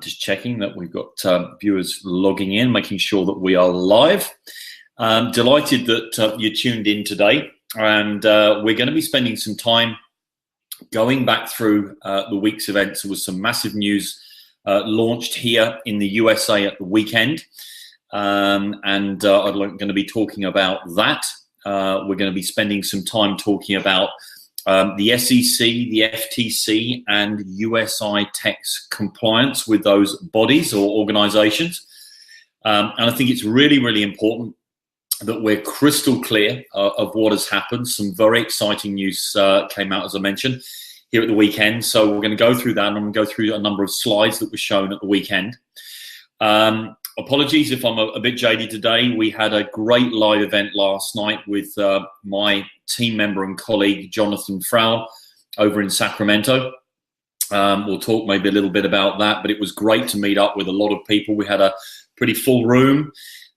Just checking that we've got viewers logging in, making sure that we are live. Delighted that you're tuned in today, and we're going to be spending some time going back through the week's events. There was some massive news launched here in the USA at the weekend, and I'm going to be talking about that. We're going to be spending some time talking about the SEC, the FTC, and USI tax compliance with those bodies or organizations. And I think it's really, really important that we're crystal clear of what has happened. Some very exciting news came out, as I mentioned, here at the weekend. So we're going to go through that, and I'm going to go through a number of slides that were shown at the weekend. Apologies if I'm a bit jaded today. We had a great live event last night with my team member and colleague, Jonathan Frau, over in Sacramento. We'll talk maybe a little bit about that, but it was great to meet up with a lot of people. We had a pretty full room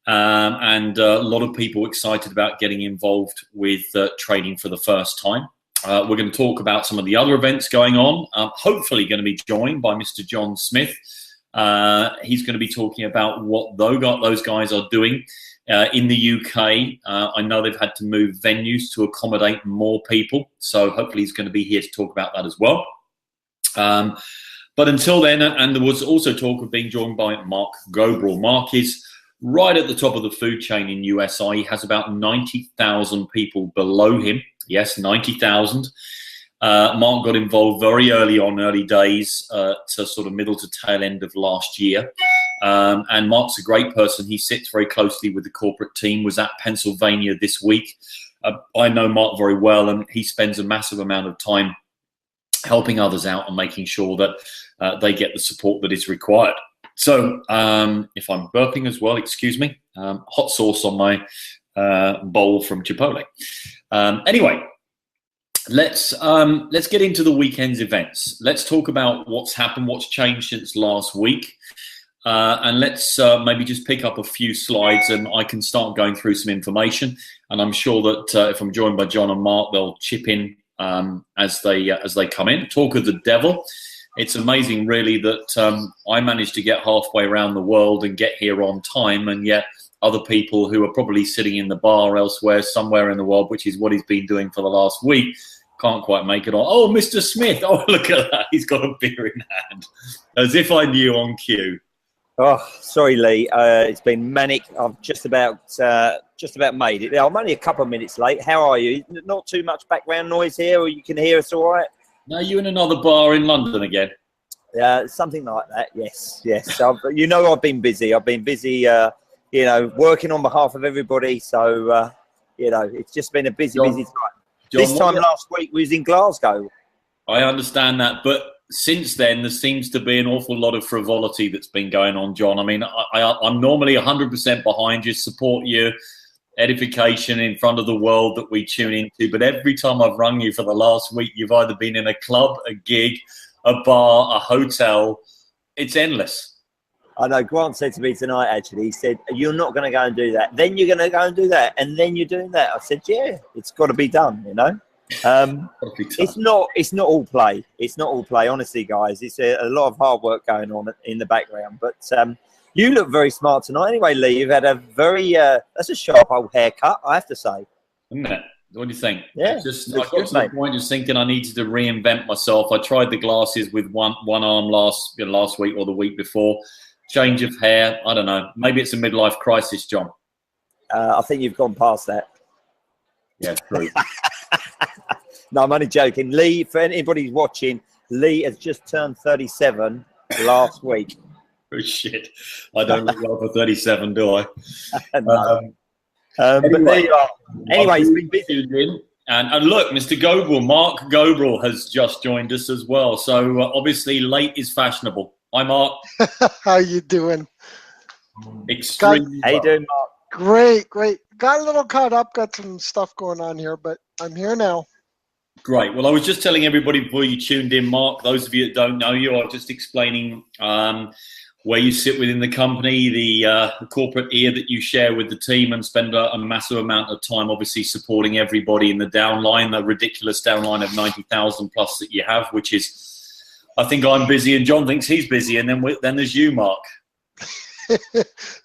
and a lot of people excited about getting involved with trading for the first time. We're going to talk about some of the other events going on. Hopefully going to be joined by Mr. John Smith. He's going to be talking about what those guys are doing in the UK. I know they've had to move venues to accommodate more people, so hopefully he's going to be here to talk about that as well. But until then, and there was also talk of being joined by Mark Gobrel. Mark is right at the top of the food chain in USI. He has about 90,000 people below him. Yes, 90,000. Mark got involved very early days to sort of middle to tail end of last year. And Mark's a great person. He sits very closely with the corporate team, was at Pennsylvania this week. I know Mark very well, and he spends a massive amount of time helping others out and making sure that they get the support that is required. So if I'm burping as well, excuse me, hot sauce on my bowl from Chipotle. Anyway, let's get into the weekend's events. Let's talk about what's happened, what's changed since last week. And let's maybe just pick up a few slides and I can start going through some information. And I'm sure that if I'm joined by John and Mark, they'll chip in as they come in. Talk of the devil. It's amazing, really, that I managed to get halfway around the world and get here on time, and yet other people who are probably sitting in the bar elsewhere, somewhere in the world, which is what he's been doing for the last week, can't quite make it on. Oh, Mr. Smith. Oh, look at that. He's got a beer in hand. As if I knew on cue. Oh, sorry, Lee. It's been manic. I've just about made it. I'm only a couple of minutes late. How are you? Not too much background noise here, or you can hear us all right? No, you in another bar in London again? Yeah, something like that. Yes. I've been busy. Working on behalf of everybody. So, it's just been a busy time. This time last week we was in Glasgow. I understand that, but since then there seems to be an awful lot of frivolity that's been going on, John. I mean, I'm normally 100% behind you, support you, edification in front of the world that we tune into, but every time I've rung you for the last week, you've either been in a club, a gig, a bar, a hotel. It's endless. I know. Grant said to me tonight, actually, he said, you're not going to go and do that. Then you're going to go and do that. And then you're doing that. I said, yeah, it's got to be done, It's not all play. It's not all play, honestly, guys. It's a lot of hard work going on in the background. But you look very smart tonight. Anyway, Lee, you've had a very, that's a sharp old haircut, I have to say. Isn't it? What do you think? Yeah. I got to the point just thinking I needed to reinvent myself. I tried the glasses with one arm last week or the week before. Change of hair. I don't know. Maybe it's a midlife crisis, John. I think you've gone past that. Yeah, true. No, I'm only joking. Lee, for anybody watching, Lee has just turned 37 last week. Oh, shit. I don't look well for 37, do I? No. But there you are. Anyway, it's been busy. And look, Mr. Gobrel, Mark Gobrel has just joined us as well. So obviously late is fashionable. Hi, Mark. How you doing? Extremely How you doing, Mark? Great. Got a little caught up, got some stuff going on here, but I'm here now. Great. Well, I was just telling everybody before you tuned in, Mark, those of you that don't know you, I was just explaining where you sit within the company, the corporate ear that you share with the team, and spend a massive amount of time, obviously, supporting everybody in the downline, the ridiculous downline of 90,000 plus that you have, which is I think I'm busy, and John thinks he's busy, and then there's you, Mark.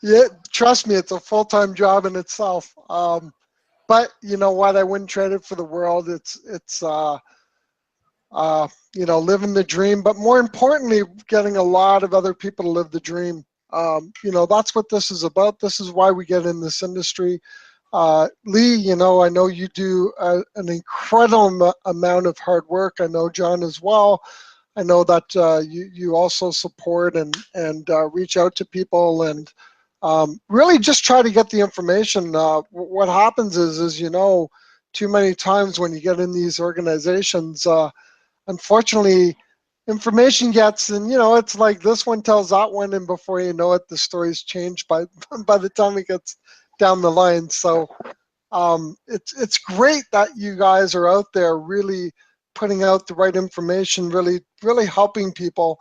Yeah, trust me, it's a full-time job in itself. But you know what? I wouldn't trade it for the world. It's you know, living the dream, but more importantly, getting a lot of other people to live the dream. You know, that's what this is about. This is why we get in this industry. Lee, you know, I know you do an incredible amount of hard work. I know John as well. I know that you also support and reach out to people and really just try to get the information. What happens is, you know, too many times when you get in these organizations, unfortunately, information gets, and you know, it's like this one tells that one, and before you know it, the story's changed by the time it gets down the line. So it's great that you guys are out there really putting out the right information, really helping people,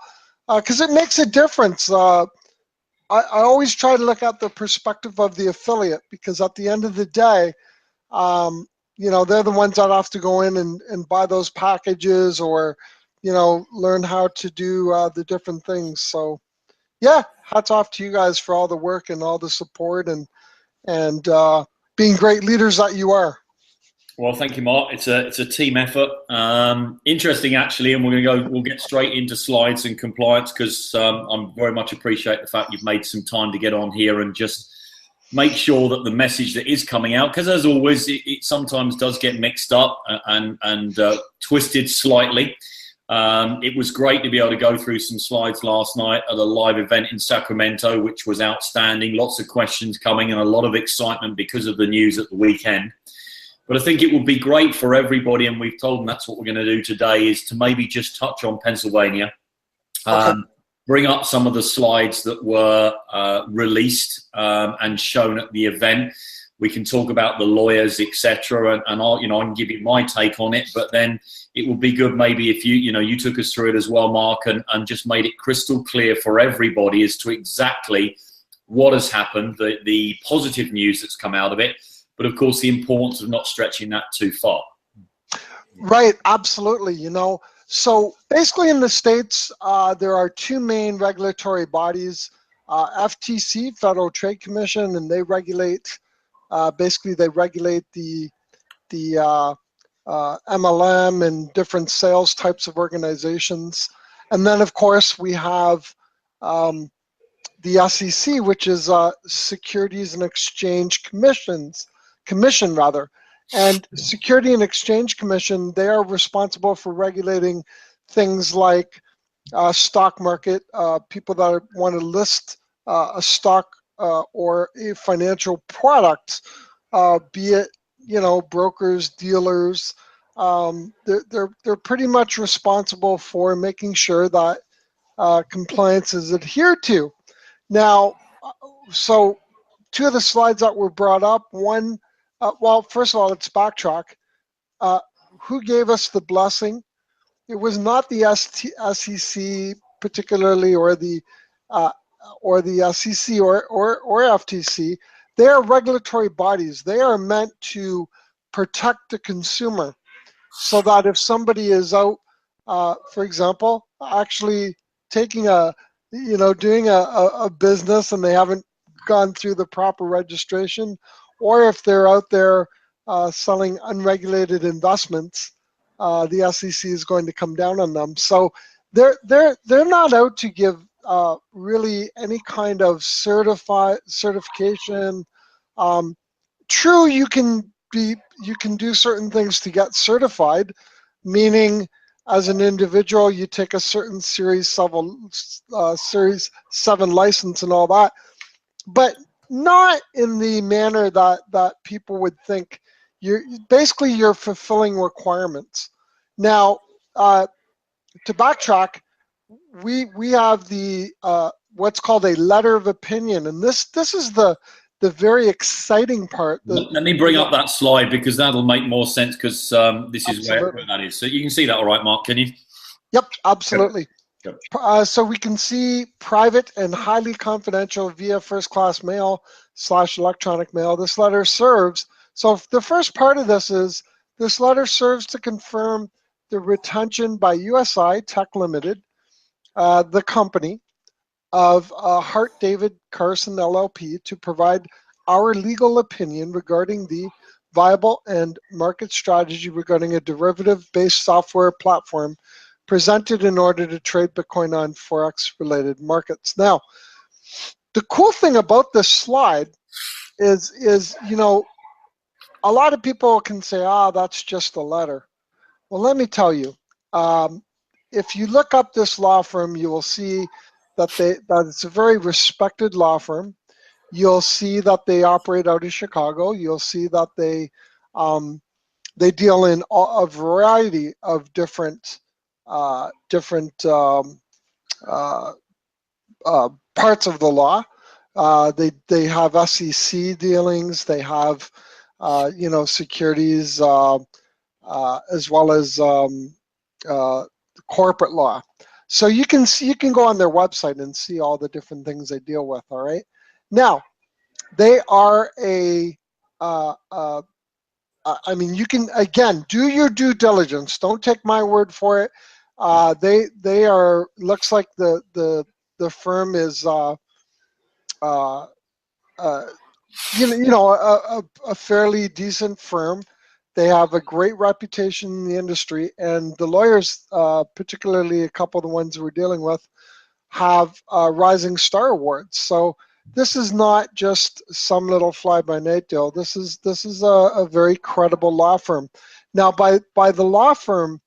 because it makes a difference. I always try to look at the perspective of the affiliate, because at the end of the day, you know, they're the ones that have to go in and buy those packages, or, you know, learn how to do the different things. So, yeah, hats off to you guys for all the work and all the support and being great leaders that you are. Well, thank you, Mark. It's a team effort. Interesting, actually, and we'll get straight into slides and compliance, because I'm very much appreciate the fact you've made some time to get on here and just make sure that the message that is coming out, because as always, it sometimes does get mixed up and twisted slightly. It was great to be able to go through some slides last night at a live event in Sacramento, which was outstanding. Lots of questions coming and a lot of excitement because of the news at the weekend. But I think it would be great for everybody, and we've told them that's what we're going to do today, is to maybe just touch on Pennsylvania, bring up some of the slides that were released and shown at the event. We can talk about the lawyers, etc., and I'll, you know, I can give you my take on it. But then it would be good maybe if you took us through it as well, Mark, and just made it crystal clear for everybody as to exactly what has happened, the positive news that's come out of it, but of course the importance of not stretching that too far. Right, absolutely. You know, so basically in the States, there are two main regulatory bodies, FTC, Federal Trade Commission, and they regulate, basically they regulate the MLM and different sales types of organizations. And then of course we have the SEC, which is Securities and Exchange Commission. And Security and Exchange Commission, they are responsible for regulating things like stock market, people that want to list a stock or a financial product, be it, you know, brokers, dealers. They're pretty much responsible for making sure that compliance is adhered to. Now, so two of the slides that were brought up, one, well, first of all, let's backtrack. Who gave us the blessing? It was not the SEC particularly, or the SEC or FTC. They are regulatory bodies. They are meant to protect the consumer, so that if somebody is out, for example, actually taking doing a business and they haven't gone through the proper registration, or if they're out there selling unregulated investments, the SEC is going to come down on them. So they're not out to give really any kind of certification. True, you can do certain things to get certified, meaning as an individual you take a certain Series 7 license and all that, but not in the manner that people would think. You're fulfilling requirements. Now, to backtrack, we have the what's called a letter of opinion, and this is the very exciting part. Let me bring up that slide, because that'll make more sense, because this is where that is. So you can see that all right, Mark, can you? Yep, absolutely. Good. So we can see private and highly confidential via first-class mail / electronic mail. This letter serves, so the first part of this is, this letter serves to confirm the retention by USI Tech Limited the company of Hart David Carson LLP to provide our legal opinion regarding the viable and market strategy regarding a derivative-based software platform presented in order to trade Bitcoin on Forex-related markets. Now, the cool thing about this slide is you know, a lot of people can say, that's just a letter. Well, let me tell you, if you look up this law firm, you will see that it's a very respected law firm. You'll see that they operate out of Chicago. You'll see that they deal in a variety of different parts of the law. They have SEC dealings. They have you know, securities as well as corporate law. So you can go on their website and see all the different things they deal with. All right. Now, they are I mean, you can, again, do your due diligence. Don't take my word for it. They are, looks like the firm is a fairly decent firm. They have a great reputation in the industry, and the lawyers, particularly a couple of the ones we're dealing with, have Rising Star Awards. So this is not just some little fly-by-night deal. This is a very credible law firm. Now, by the law firm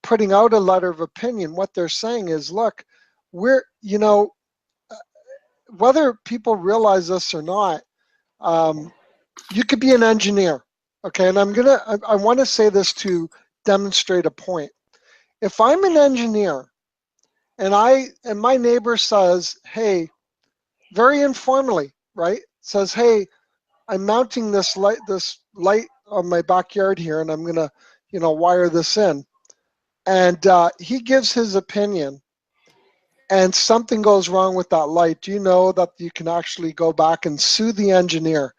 putting out a letter of opinion, what they're saying is, look, we're, you know, whether people realize this or not, you could be an engineer, okay? And I want to say this to demonstrate a point. If I'm an engineer and my neighbor says, hey, very informally, right, says, hey, I'm mounting this light on my backyard here, and I'm gonna, you know, wire this in, and he gives his opinion, and something goes wrong with that light, do you know that you can actually go back and sue the engineer?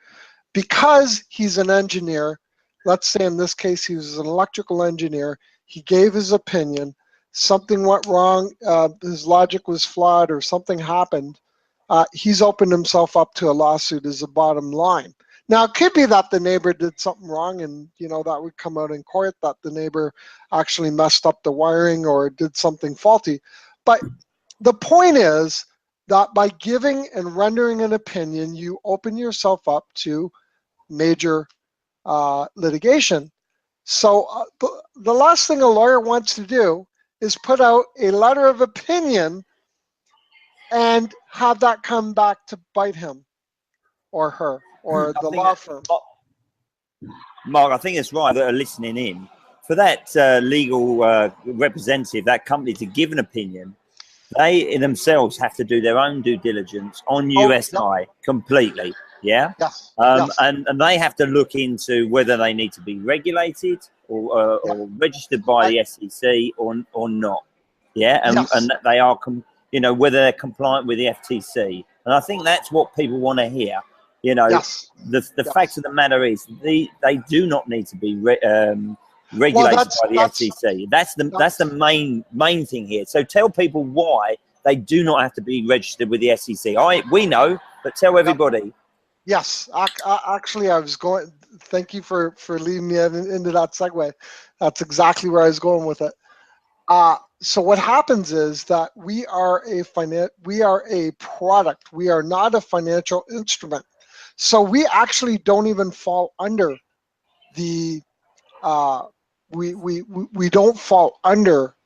Because he's an engineer, let's say in this case he was an electrical engineer, he gave his opinion, something went wrong, his logic was flawed or something happened, he's opened himself up to a lawsuit as a bottom line. Now, it could be that the neighbor did something wrong, and you know that would come out in court, that the neighbor actually messed up the wiring or did something faulty. But the point is that by giving and rendering an opinion, you open yourself up to major litigation. So the last thing a lawyer wants to do is put out a letter of opinion and have that come back to bite him or her or the law firm. Mark, I think it's right that are listening in. For that legal representative, that company, to give an opinion, they themselves have to do their own due diligence on USI completely. Yeah. Yes. And they have to look into whether they need to be regulated or registered by the SEC or not. Yeah. And that they are, you know, whether they're compliant with the FTC. And I think that's what people want to hear. You know, the fact of the matter is they do not need to be regulated by the FTC. That's the main thing here. So tell people why they do not have to be registered with the SEC. We know, but tell everybody. Yes, actually, I was going. Thank you for leading me into that segue. That's exactly where I was going with it. So what happens is that we are a product. We are not a financial instrument. So we actually don't even fall under the we don't fall under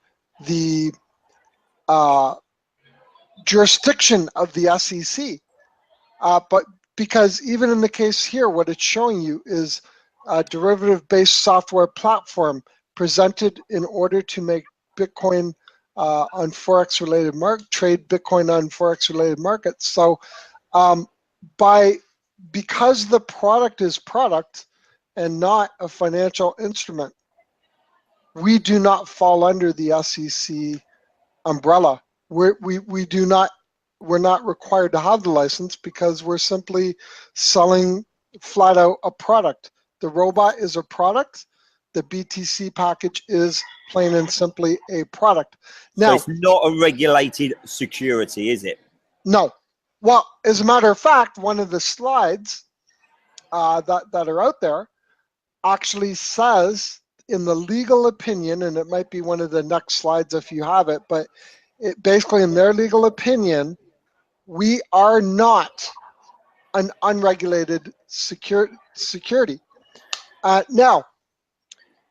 the jurisdiction of the SEC. But because even in the case here, what it's showing you is a derivative-based software platform presented in order to make Bitcoin on Forex-related trade Bitcoin on Forex-related markets. So because the product is product and not a financial instrument, we do not fall under the SEC umbrella. We're not required to have the license because we're simply selling flat out a product. The robot is a product. the BTC package is plain and simply a product. Now, so it's not a regulated security, is it? No. Well, as a matter of fact, one of the slides that are out there actually says in the legal opinion, and it might be one of the next slides if you have it, but it, basically in their legal opinion, we are not an unregulated security. Now,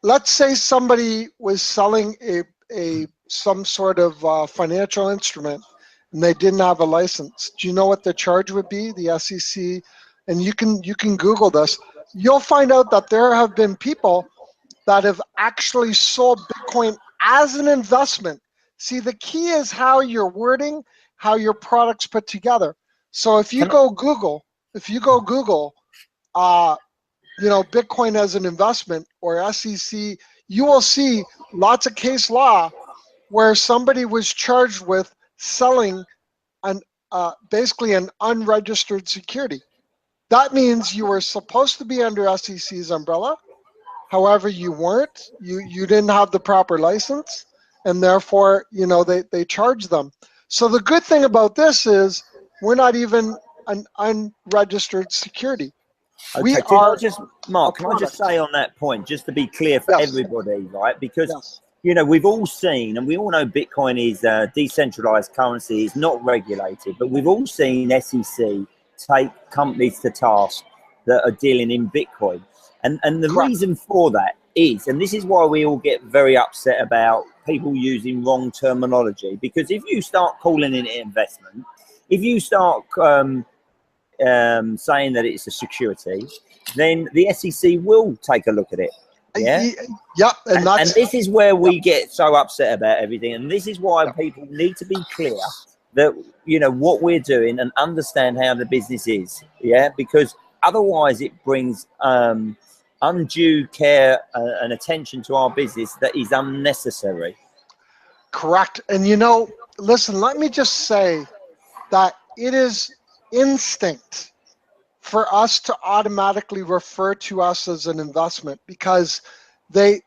let's say somebody was selling some sort of financial instrument and they didn't have a license. Do you know what the charge would be? The SEC, and you can Google this. You'll find out that there have been people that have actually sold Bitcoin as an investment. See, the key is how you're wording, how your product's put together. So if you go Google, Bitcoin as an investment or SEC, you will see lots of case law where somebody was charged with selling basically an unregistered security. That means you were supposed to be under SEC's umbrella. However, you weren't. You didn't have the proper license, and therefore, they charged them. So the good thing about this is we're not even an unregistered security. Okay, Mark, can I just say on that point, just to be clear for everybody, right? Because we've all seen, and we all know Bitcoin is a decentralized currency, is not regulated, but we've all seen SEC take companies to task that are dealing in Bitcoin. And the reason for that is, and this is why we all get very upset about people using wrong terminology, because if you start calling it an investment, if you start saying that it's a security, then the SEC will take a look at it. Yeah. And this is where we get so upset about everything, and this is why people need to be clear that what we're doing and understand how the business is. Yeah, because otherwise it brings undue care and attention to our business that is unnecessary. Correct. And listen, let me just say that it is instinct for us to automatically refer to us as an investment, because the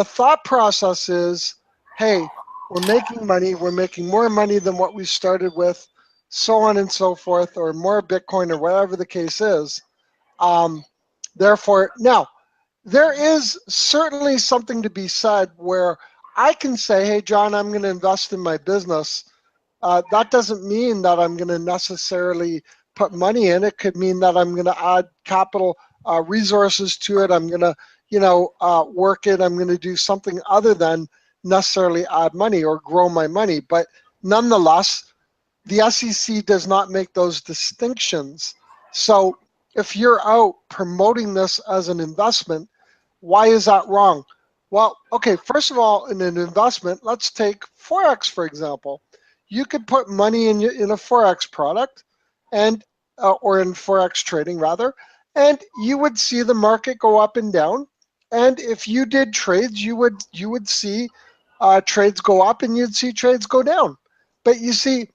thought process is, hey, we're making money, we're making more money than what we started with, so on and so forth, or more Bitcoin, or whatever the case is. Therefore, now, there is certainly something to be said where I can say, hey, John, I'm going to invest in my business. That doesn't mean that I'm going to necessarily put money in. It could mean that I'm going to add capital resources to it. I'm going to, work it. I'm going to do something other than necessarily add money or grow my money. But nonetheless, the SEC does not make those distinctions. So if you're out promoting this as an investment, why is that wrong? Well, okay, first of all, in an investment, let's take Forex, for example. You could put money in a Forex product, and or in Forex trading rather, and you would see the market go up and down. And if you did trades, you would see trades go up and you'd see trades go down. But you see,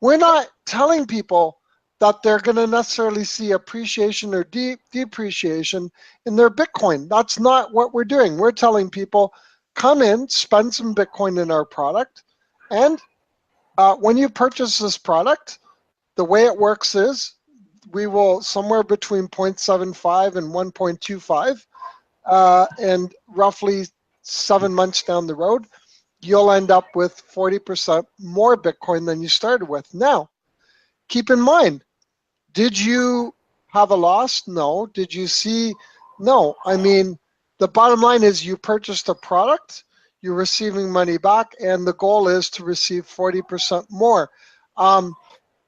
we're not telling people that they're going to necessarily see appreciation or depreciation in their Bitcoin. That's not what we're doing. We're telling people, come in, spend some Bitcoin in our product, and when you purchase this product, the way it works is we will somewhere between 0.75 and 1.25, and roughly 7 months down the road, you'll end up with 40% more Bitcoin than you started with. Now, keep in mind, did you have a loss? No. Did you see? No. I mean, the bottom line is you purchased a product, you're receiving money back, and the goal is to receive 40% more.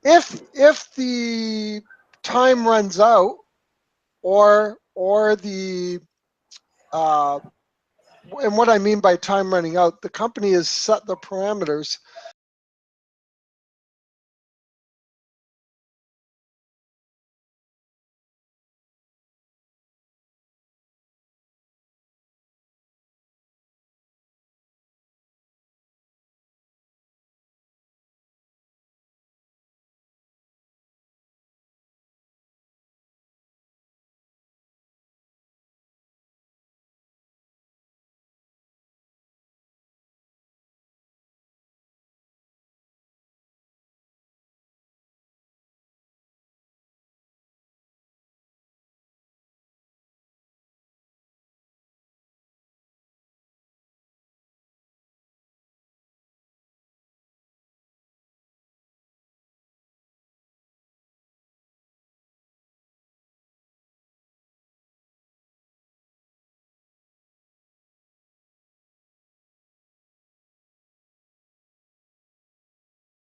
If the time runs out, or the and what I mean by time running out, the company has set the parameters